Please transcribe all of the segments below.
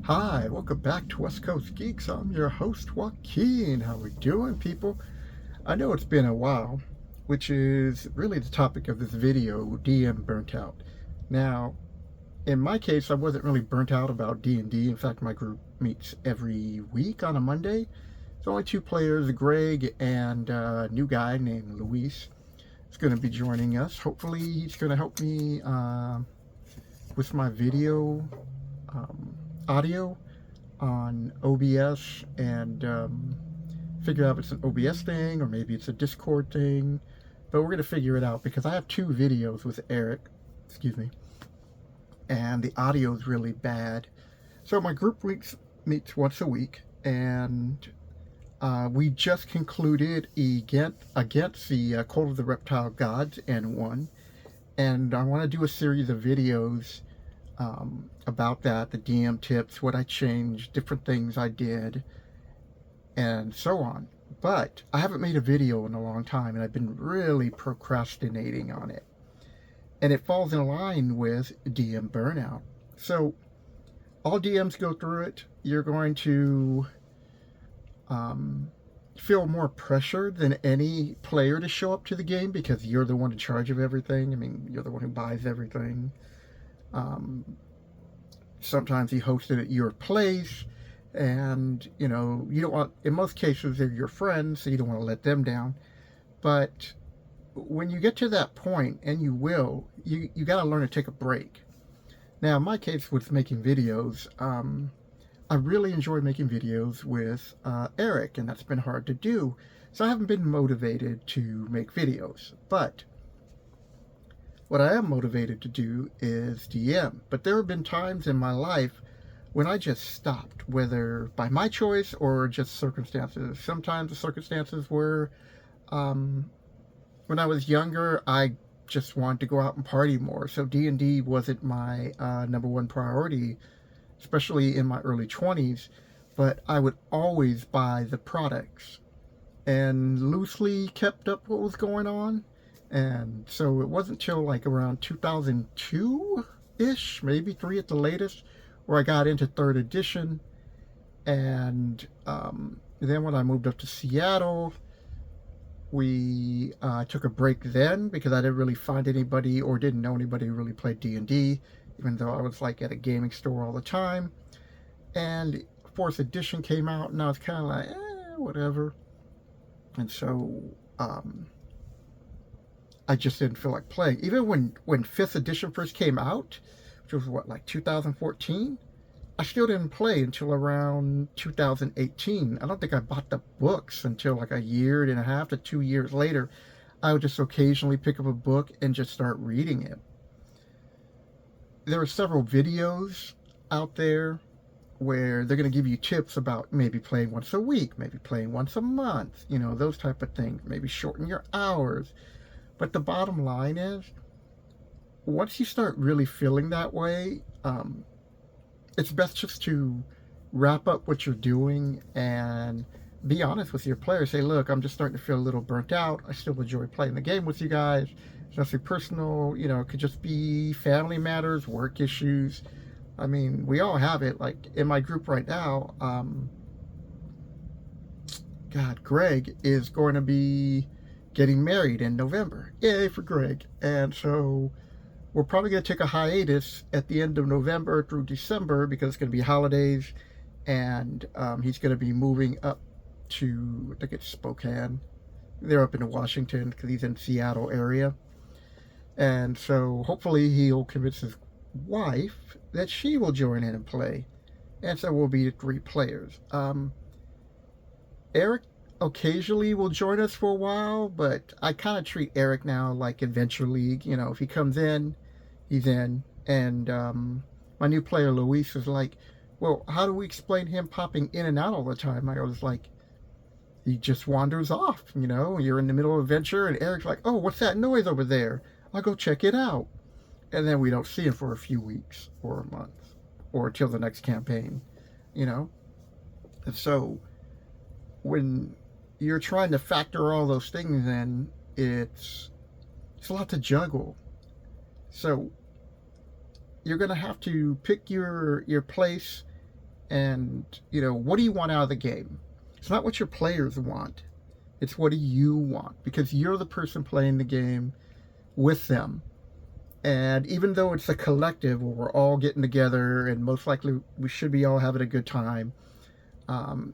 Hi, welcome back to West Coast Geeks. I'm your host, Joaquin. How we doing, people? I know it's been a while, which is really the topic of this video, DM burnt out. Now, in my case, I wasn't really burnt out about D&D. In fact, my group meets every week on a Monday. It's only two players, Greg and a new guy named Luis. Is going to be joining us. Hopefully, he's going to help me with my video audio on OBS and figure out if it's an OBS thing or maybe it's a Discord thing. But we're going to figure it out because I have two videos with Eric, and the audio is really bad. So my group meets once a week, and we just concluded against the Cult of the Reptile Gods and won. And I want to do a series of videos about that, the DM tips, what I changed, different things I did, and so on. But I haven't made a video in a long time, and I've been really procrastinating on it. And it falls in line with DM burnout. So all DMs go through it. You're going to feel more pressure than any player to show up to the game because you're the one in charge of everything. I mean, you're the one who buys everything. Sometimes you host it at your place, and you don't want, in most cases they're your friends, so you don't want to let them down. But when you get to that point, and you will, you got to learn to take a break. Now, in my case with making videos, I really enjoy making videos with Eric, and that's been hard to do. So I haven't been motivated to make videos. But what I am motivated to do is DM. But there have been times in my life when I just stopped, whether by my choice or just circumstances. Sometimes the circumstances were when I was younger, I just wanted to go out and party more. So D&D wasn't my number one priority, especially in my early 20s. But I would always buy the products and loosely kept up what was going on. And so it wasn't till like around 2002-ish, maybe 3 at the latest, where I got into 3rd edition. And then when I moved up to Seattle, we took a break then because I didn't really find anybody or didn't know anybody who really played D&D, even though I was like at a gaming store all the time. And 4th edition came out, and I was kind of like, whatever. And so I just didn't feel like playing. Even when 5th edition first came out, which was what, like 2014, I still didn't play until around 2018. I don't think I bought the books until like a year and a half to 2 years later. I would just occasionally pick up a book and just start reading it. There are several videos out there where they're going to give you tips about maybe playing once a week, maybe playing once a month, those type of things, maybe shorten your hours. But the bottom line is, once you start really feeling that way, it's best just to wrap up what you're doing and be honest with your players. Say, look, I'm just starting to feel a little burnt out. I still enjoy playing the game with you guys. It's nothing personal, it could just be family matters, work issues. I mean, we all have it. Like in my group right now, Greg is going to be getting married in November. Yay for Greg. And so we're probably going to take a hiatus at the end of November through December because it's going to be holidays, and he's going to be moving up to, I think it's Spokane. They're up in Washington because he's in the Seattle area. And so hopefully he'll convince his wife that she will join in and play. And so we'll be 3 players. Eric occasionally will join us for a while, but I kind of treat Eric now like Adventure League. If he comes in, he's in. And my new player, Luis, is like, well, how do we explain him popping in and out all the time? I was like, he just wanders off, You're in the middle of adventure, and Eric's like, oh, what's that noise over there? I'll go check it out. And then we don't see him for a few weeks or a month or until the next campaign, And so when you're trying to factor all those things in, it's a lot to juggle. So you're going to have to pick your place And, what do you want out of the game? It's not what your players want. It's what do you want? Because you're the person playing the game with them. And even though it's a collective where we're all getting together and most likely we should be all having a good time,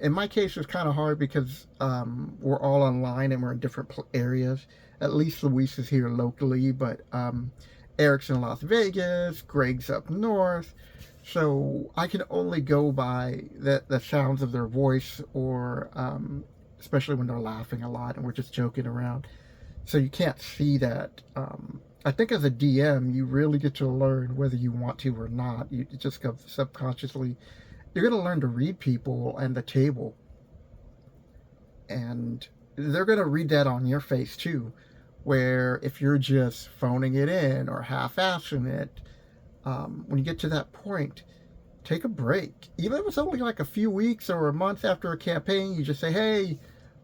in my case, it's kind of hard because we're all online and we're in different areas. At least Luis is here locally, but Eric's in Las Vegas, Greg's up north. So I can only go by the sounds of their voice, or especially when they're laughing a lot and we're just joking around. So you can't see that. I think as a DM, you really get to learn whether you want to or not. You just go subconsciously. You're going to learn to read people and the table. And they're going to read that on your face too. Where if you're just phoning it in or half-assing it, when you get to that point, take a break. Even if it's only like a few weeks or a month after a campaign, you just say, hey,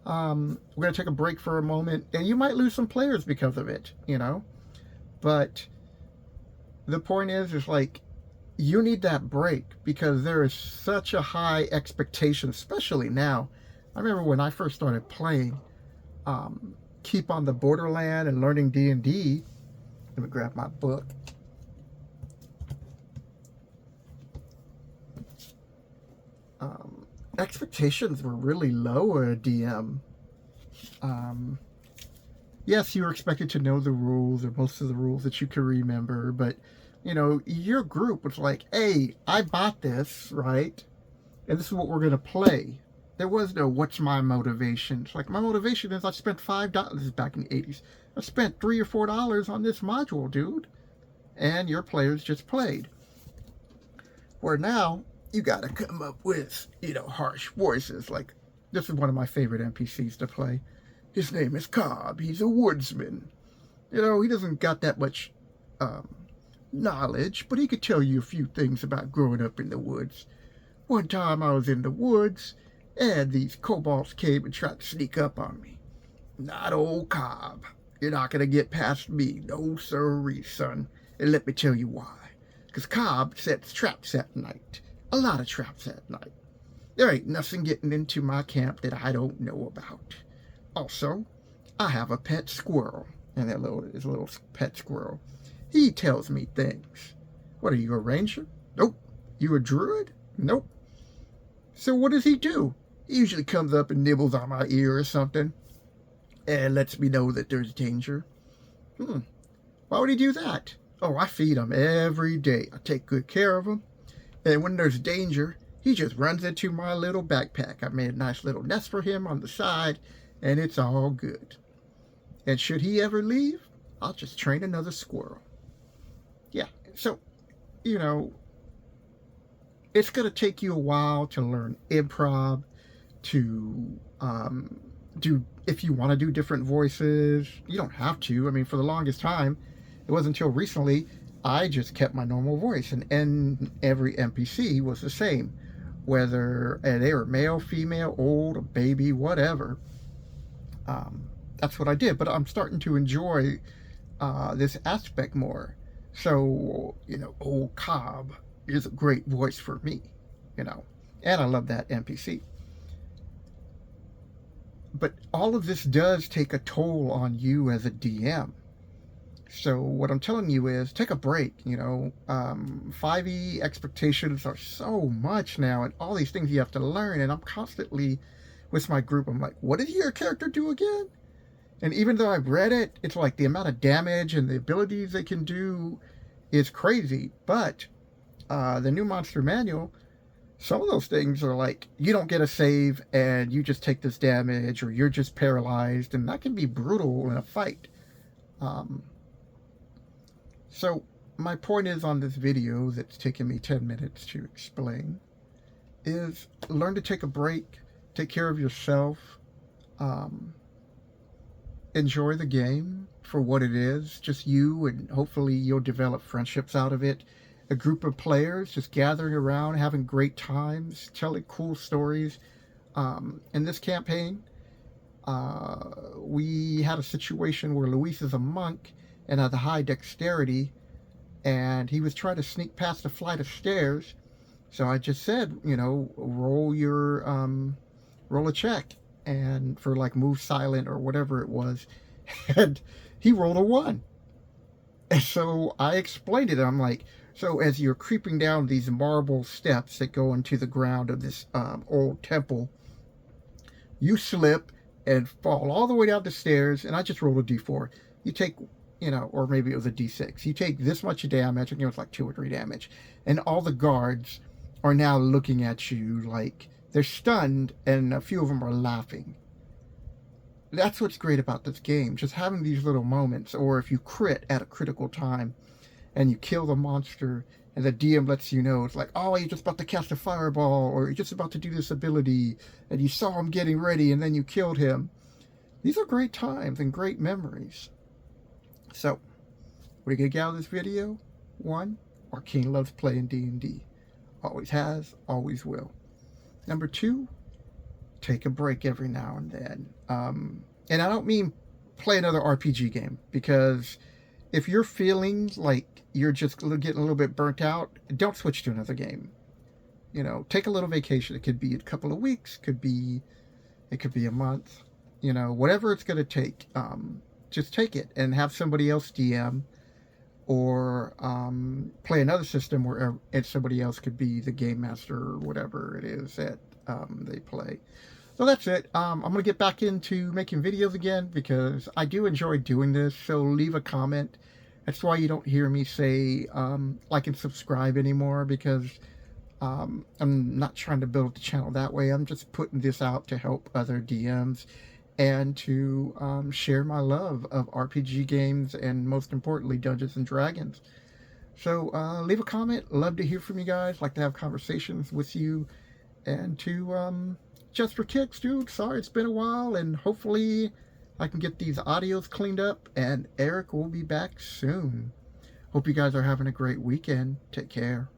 we're going to take a break for a moment. And you might lose some players because of it, But the point is like, you need that break because there is such a high expectation, especially now. I remember when I first started playing Keep on the Borderland and learning D&D. Let me grab my book. Expectations were really low at a DM. Yes, you were expected to know the rules or most of the rules that you can remember, but your group was like, hey, I bought this, right? And this is what we're going to play. There was no, what's my motivation? It's like, my motivation is I spent $5, this is back in the 80s. I spent $3 or $4 on this module, dude. And your players just played. Where now, you got to come up with, harsh voices. Like, this is one of my favorite NPCs to play. His name is Cobb. He's a woodsman. He doesn't got that much knowledge, but he could tell you a few things about growing up in the woods. One time I was in the woods, and these kobolds came and tried to sneak up on me. Not old Cobb. You're not going to get past me. No sirree, son. And let me tell you why. Because Cobb sets traps at night. A lot of traps at night. There ain't nothing getting into my camp that I don't know about. Also, I have a pet squirrel. And his little pet squirrel. He tells me things. What are you, a ranger? Nope. You a druid? Nope. So what does he do? He usually comes up and nibbles on my ear or something. And lets me know that there's danger. Why would he do that? Oh, I feed him every day. I take good care of him. And when there's danger, he just runs into my little backpack. I made a nice little nest for him on the side, and it's all good. And should he ever leave, I'll just train another squirrel. Yeah, so, it's going to take you a while to learn improv, to if you want to do different voices. You don't have to. I mean, for the longest time, it wasn't until recently I just kept my normal voice, and every NPC was the same, whether they were male, female, old, a baby, whatever. That's what I did, but I'm starting to enjoy this aspect more. So, old Cobb is a great voice for me, and I love that NPC. But all of this does take a toll on you as a DM. So what I'm telling you is take a break. 5e expectations are so much now, and all these things you have to learn. And I'm constantly with my group, I'm like, what did your character do again? And even though I've read it, it's like the amount of damage and the abilities they can do is crazy. But the new monster manual, some of those things are like, you don't get a save and you just take this damage, or you're just paralyzed, and that can be brutal in a fight. So my point is on this video that's taken me 10 minutes to explain is learn to take a break, take care of yourself, enjoy the game for what it is, just you, and hopefully you'll develop friendships out of it. A group of players just gathering around, having great times, telling cool stories. In this campaign, we had a situation where Luis is a monk and had a high dexterity, and he was trying to sneak past a flight of stairs, So I just said, you know, roll a check, and for like move silent or whatever it was, and he rolled a 1. And so I explained it. I'm like, so as you're creeping down these marble steps that go into the ground of this old temple, you slip and fall all the way down the stairs. And I just rolled a d4. You take, you know, or maybe it was a d6. You take this much damage. I think it was like 2 or 3 damage. And all the guards are now looking at you like they're stunned, and a few of them are laughing. That's what's great about this game, just having these little moments. Or if you crit at a critical time and you kill the monster, and the DM lets you know, it's like, oh, you're just about to cast a fireball, or you're just about to do this ability, and you saw him getting ready, and then you killed him. These are great times and great memories. So, what are you going to get out of this video? 1, Arcane loves playing D&D. Always has, always will. Number 2, take a break every now and then. And I don't mean play another RPG game, because if you're feeling like you're just getting a little bit burnt out, don't switch to another game. You know, take a little vacation. It could be a couple of weeks, it could be a month, you know, whatever it's going to take. Just take it and have somebody else DM, or play another system where somebody else could be the game master or whatever it is that they play. So that's it. I'm going to get back into making videos again, because I do enjoy doing this. So leave a comment. That's why you don't hear me say like and subscribe anymore, because I'm not trying to build the channel that way. I'm just putting this out to help other DMs and to share my love of RPG games, and most importantly, Dungeons and Dragons. So leave a comment. Love to hear from you guys. Like to have conversations with you, and to just for kicks, dude. Sorry it's been a while, and hopefully I can get these audios cleaned up, and Eric will be back soon. Hope you guys are having a great weekend. Take care.